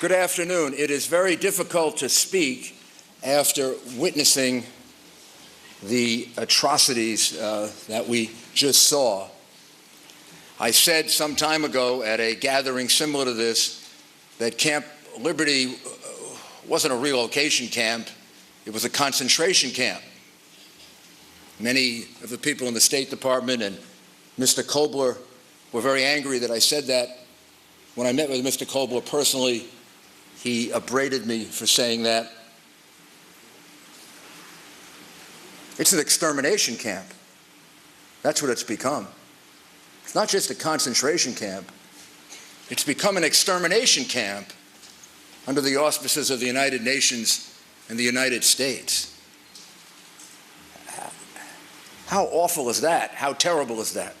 Good afternoon. It is very difficult to speak after witnessing the atrocities that we just saw. I said some time ago at a gathering similar to this that Camp Liberty wasn't a relocation camp, it was a concentration camp. Many of the people in the State Department and Mr. Kobler were very angry that I said that. When I met with Mr. Kobler personally, he upbraided me for saying that. It's an extermination camp. That's what it's become. It's not just a concentration camp. It's become an extermination camp under the auspices of the United Nations and the United States. How awful is that? How terrible is that?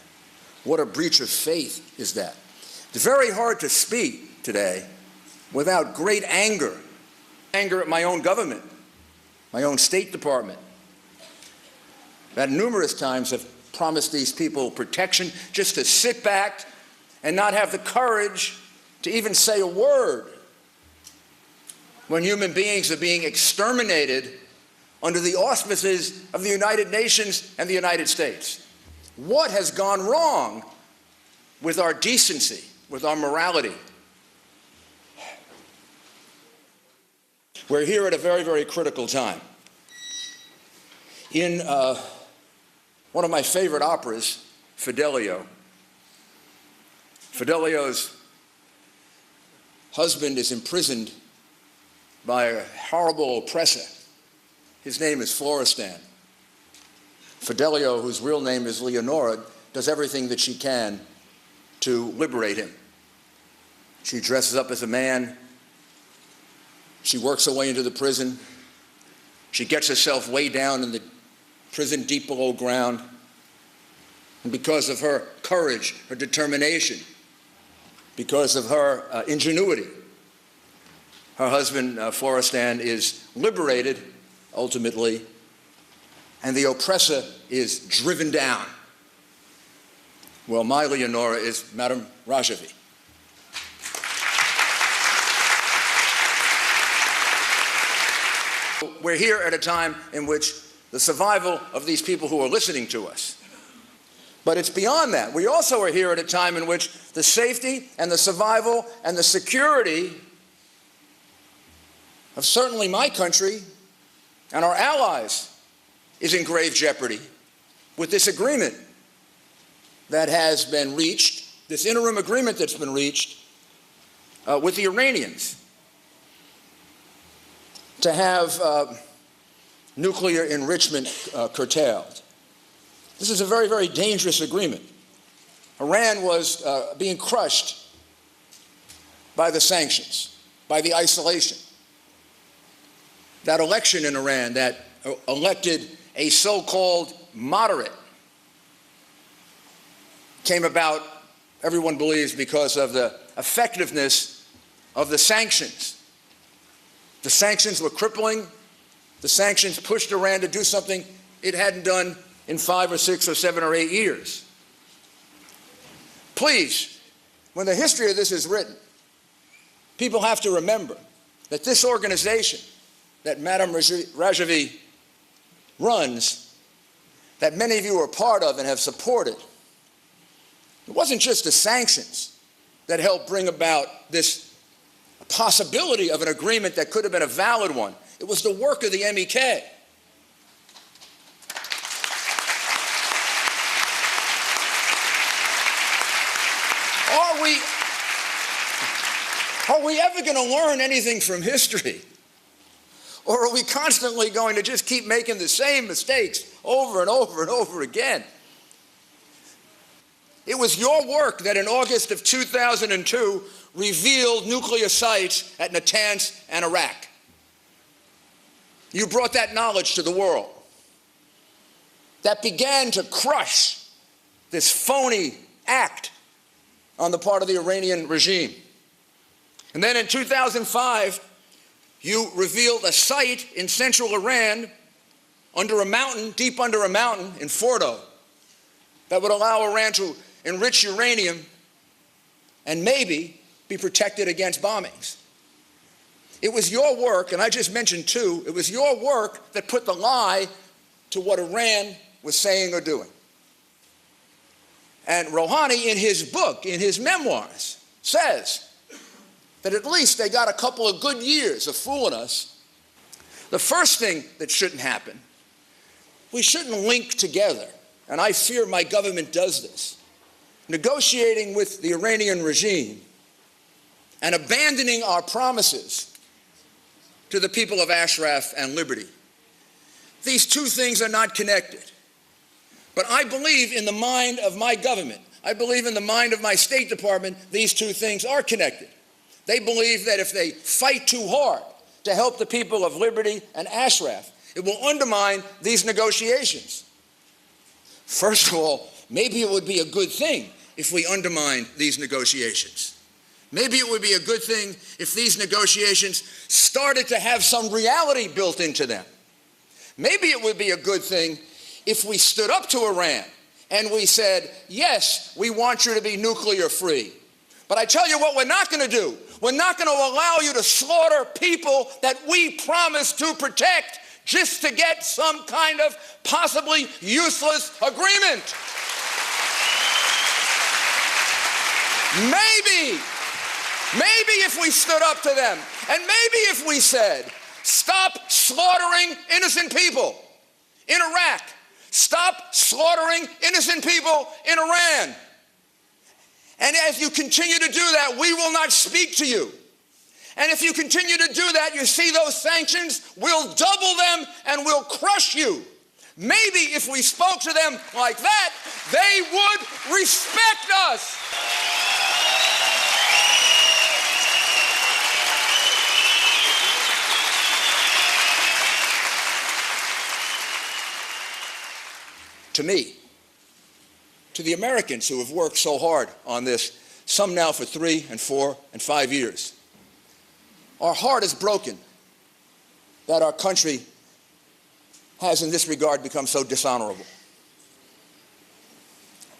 What a breach of faith is that? It's very hard to speak today without great anger. Anger at my own government, my own State Department, that numerous times have promised these people protection just to sit back and not have the courage to even say a word when human beings are being exterminated under the auspices of the United Nations and the United States. What has gone wrong with our decency, with our morality? We're here at a very, very critical time. In one of my favorite operas, Fidelio's husband is imprisoned by a horrible oppressor. His name is Florestan. Fidelio, whose real name is Leonora, does everything that she can to liberate him. She dresses up as a man. She works her way into the prison. She gets herself way down in the prison deep below ground. And because of her courage, her determination, because of her ingenuity, her husband, Florestan, is liberated, ultimately, and the oppressor is driven down. Well, my Leonora is Madame Rajavi. We're here at a time in which the survival of these people who are listening to us. But it's beyond that. We also are here at a time in which the safety and the survival and the security of certainly my country and our allies is in grave jeopardy with this agreement that has been reached, this interim agreement that's been reached with the Iranians to have nuclear enrichment curtailed. This is a very, very dangerous agreement. Iran was being crushed by the sanctions, by the isolation. That election in Iran that elected a so-called moderate came about, everyone believes, because of the effectiveness of the sanctions. The sanctions were crippling. The sanctions pushed Iran to do something it hadn't done in 5 or 6 or 7 or 8 years. Please, when the history of this is written, people have to remember that this organization that Madame Rajavi runs, that many of you are part of and have supported, it wasn't just the sanctions that helped bring about this possibility of an agreement that could have been a valid one. It was the work of the MEK. Are we ever going to learn anything from history? Or are we constantly going to just keep making the same mistakes over and over and over again? It was your work that in August of 2002 revealed nuclear sites at Natanz and Iraq. You brought that knowledge to the world. That began to crush this phony act on the part of the Iranian regime. And then in 2005, you revealed a site in central Iran under a mountain, deep under a mountain in Fordo, that would allow Iran to enrich uranium and maybe be protected against bombings. It was your work, and I just mentioned two, it was your work that put the lie to what Iran was saying or doing. And Rouhani, in his book, in his memoirs, says that at least they got a couple of good years of fooling us. The first thing that shouldn't happen, we shouldn't link together, and I fear my government does this, negotiating with the Iranian regime and abandoning our promises to the people of Ashraf and liberty. These two things are not connected. But I believe in the mind of my government, I believe in the mind of my State Department, these two things are connected. They believe that if they fight too hard to help the people of liberty and Ashraf, it will undermine these negotiations. First of all, maybe it would be a good thing if we undermined these negotiations. Maybe it would be a good thing if these negotiations started to have some reality built into them. Maybe it would be a good thing if we stood up to Iran and we said, yes, we want you to be nuclear free. But I tell you what we're not going to do. We're not going to allow you to slaughter people that we promised to protect just to get some kind of possibly useless agreement. Maybe if we stood up to them, and maybe if we said, stop slaughtering innocent people in Iraq, stop slaughtering innocent people in Iran. And as you continue to do that, we will not speak to you. And if you continue to do that, you see those sanctions, we'll double them and we'll crush you. Maybe if we spoke to them like that, they would respect us. To me, to the Americans who have worked so hard on this, some now for 3 and 4 and 5 years, our heart is broken that our country has in this regard become so dishonorable.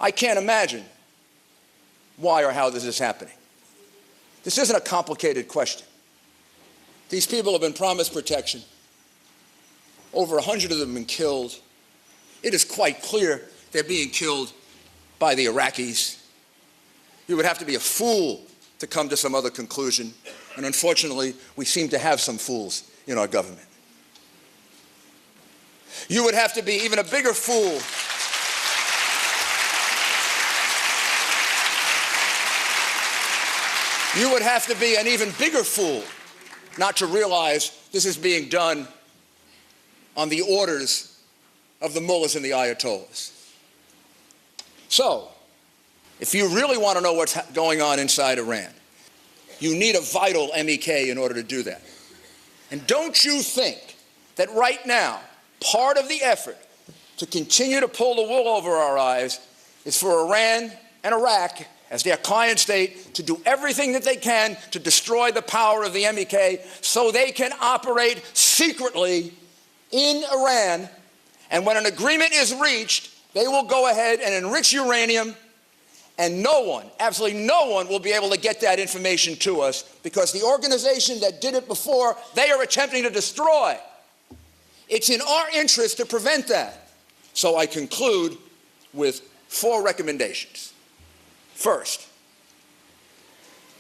I can't imagine why or how this is happening. This isn't a complicated question. These people have been promised protection. Over 100 of them have been killed. It is quite clear they're being killed by the Iraqis. You would have to be a fool to come to some other conclusion. And unfortunately, we seem to have some fools in our government. You would have to be even a bigger fool You would have to be an even bigger fool not to realize this is being done on the orders of the mullahs and the ayatollahs. So, if you really want to know what's going on inside Iran, you need a vital MEK in order to do that. And don't you think that right now, part of the effort to continue to pull the wool over our eyes is for Iran and Iraq, as their client state, to do everything that they can to destroy the power of the MEK so they can operate secretly in Iran, and when an agreement is reached, they will go ahead and enrich uranium, and no one, absolutely no one, will be able to get that information to us because the organization that did it before, they are attempting to destroy. It's in our interest to prevent that. So I conclude with 4 recommendations. First,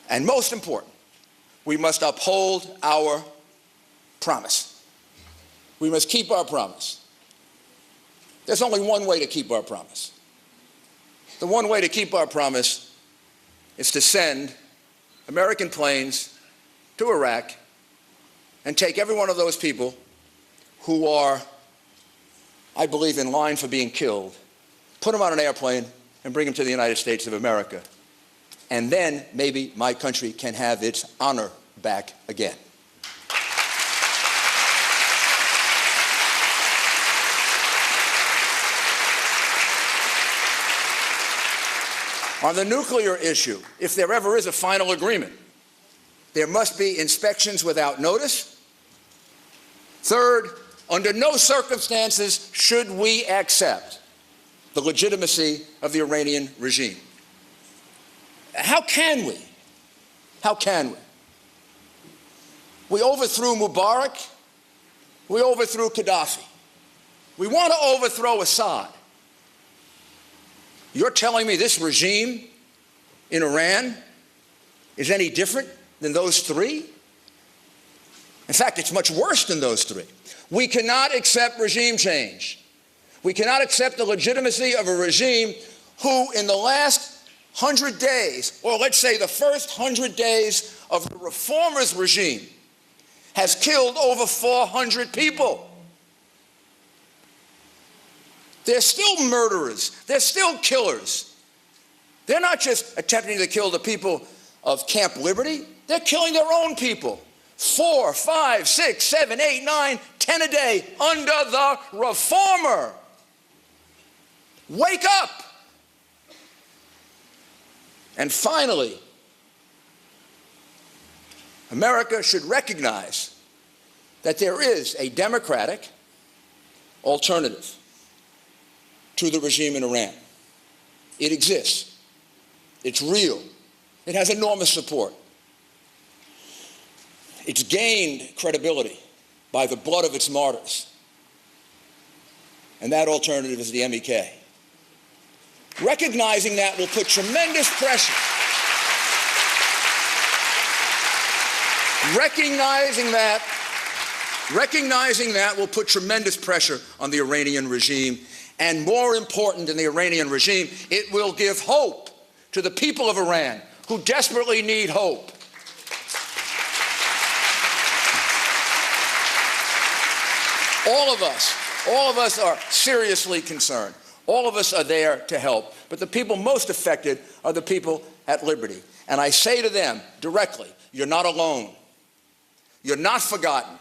and most important, we must uphold our promise. We must keep our promise. There's only one way to keep our promise. The one way to keep our promise is to send American planes to Iraq and take every one of those people who are, I believe, in line for being killed, put them on an airplane and bring them to the United States of America. And then maybe my country can have its honor back again. On the nuclear issue, if there ever is a final agreement, there must be inspections without notice. Third, under no circumstances should we accept the legitimacy of the Iranian regime. How can we? How can we? We overthrew Mubarak. We overthrew Gaddafi. We want to overthrow Assad. You're telling me this regime in Iran is any different than those three? In fact, it's much worse than those three. We cannot accept regime change. We cannot accept the legitimacy of a regime who, in the last 100 days, or let's say the first 100 days of the reformers' regime, has killed over 400 people. They're still murderers. They're still killers. They're not just attempting to kill the people of Camp Liberty. They're killing their own people. 4, 5, 6, 7, 8, 9, 10 a day under the reformer. Wake up. And finally, America should recognize that there is a democratic alternative to the regime in Iran. It exists. It's real. It has enormous support. It's gained credibility by the blood of its martyrs. And that alternative is the MEK. Recognizing that will put tremendous pressure. Recognizing that will put tremendous pressure on the Iranian regime. And more important than the Iranian regime, it will give hope to the people of Iran who desperately need hope. All of us are seriously concerned. All of us are there to help. But the people most affected are the people at liberty. And I say to them directly, you're not alone. You're not forgotten.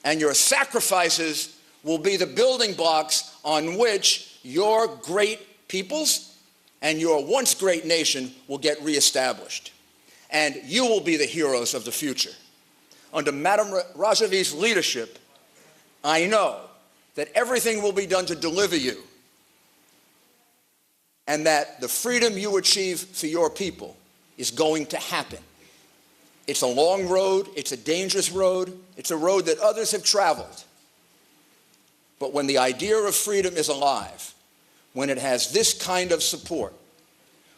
And your sacrifices will be the building blocks on which your great peoples and your once great nation will get reestablished. And you will be the heroes of the future. Under Madam Rajavi's leadership, I know that everything will be done to deliver you, and that the freedom you achieve for your people is going to happen. It's a long road, it's a dangerous road, it's a road that others have traveled. But when the idea of freedom is alive, when it has this kind of support,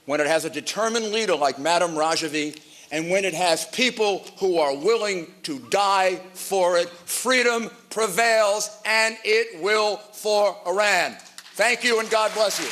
when it has a determined leader like Madam Rajavi, and when it has people who are willing to die for it, freedom prevails, and it will for Iran. Thank you, and God bless you.